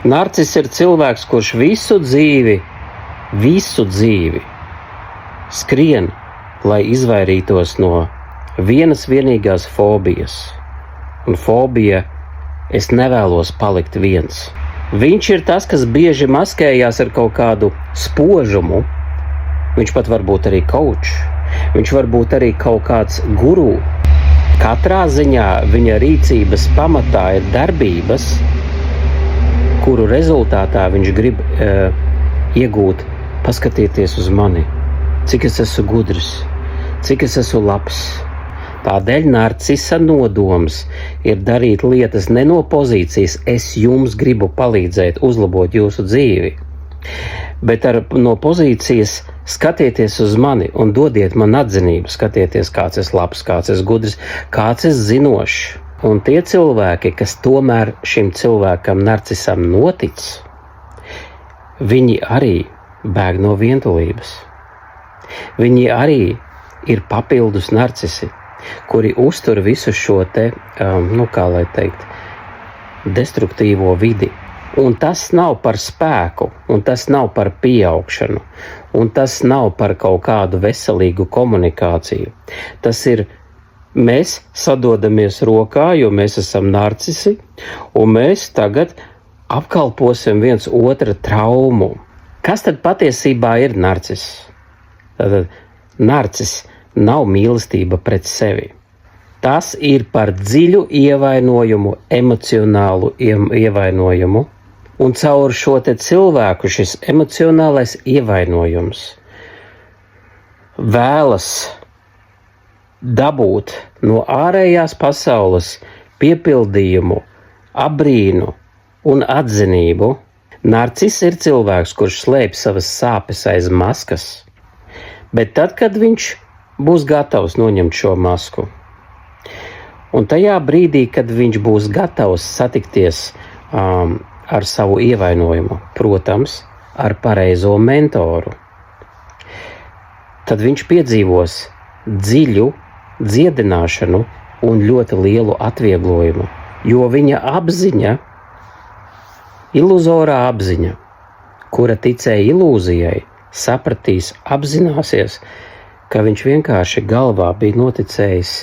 Narcis ir cilvēks, kurš visu dzīvi skrien, lai izvairītos no vienas vienīgās fobijas. Un fobija – es nevēlos palikt viens. Viņš ir tas, kas bieži maskējās ar kaut kādu spožumu. Viņš pat var būt arī coach. Viņš var būt arī kaut kāds guru. Katrā ziņā viņa rīcības pamatā ir darbības, kuru rezultātā viņš grib iegūt, paskatieties uz mani, cik es esmu gudrs, cik es esmu labs. Tādēļ narcisa nodoms ir darīt lietas ne no pozīcijas, es jums gribu palīdzēt uzlabot jūsu dzīvi, bet no pozīcijas skatieties uz mani un dodiet man atzinību, skatieties, kāds es labs, kāds es gudrs, kāds es zinošs. Un tie cilvēki, kas tomēr šim cilvēkam narcisam notic, viņi arī bēg no vientulības. Viņi arī ir papildus narcisi, kuri uztur visu šo te, destruktīvo vidi. Un tas nav par spēku, un tas nav par pieaugšanu, un tas nav par kaut kādu veselīgu komunikāciju. Tas ir, mēs sadodamies rokā, jo mēs esam narcisi, un mēs tagad apkalposim viens otra traumu. Kas tad patiesībā ir narcis? Tātad narcis nav mīlestība pret sevi. Tas ir par dziļu ievainojumu, emocionālu ievainojumu, un caur šo te cilvēku šis emocionālais ievainojums vēlas dabūt no ārējās pasaules piepildījumu, abrīnu un atzinību. Narcis ir cilvēks, kurš slēpj savas sāpes aiz maskas, bet tad, kad viņš būs gatavs noņemt šo masku, un tajā brīdī, kad viņš būs gatavs satikties ar savu ievainojumu, protams, ar pareizo mentoru, tad viņš piedzīvos dziļu dziedināšanu un ļoti lielu atvieglojumu, jo viņa apziņa, iluzorā apziņa, kura ticēja ilūzijai, sapratīs, apzināsies, ka viņš vienkārši galvā bija noticējis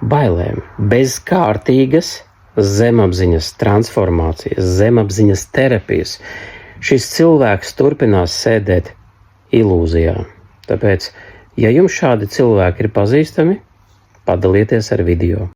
bailēm, bez kārtīgas zemapziņas transformācijas, zemapziņas terapijas. Šis cilvēks turpinās sēdēt ilūzijā. Tāpēc, ja jums šādi cilvēki ir pazīstami, padalieties ar video.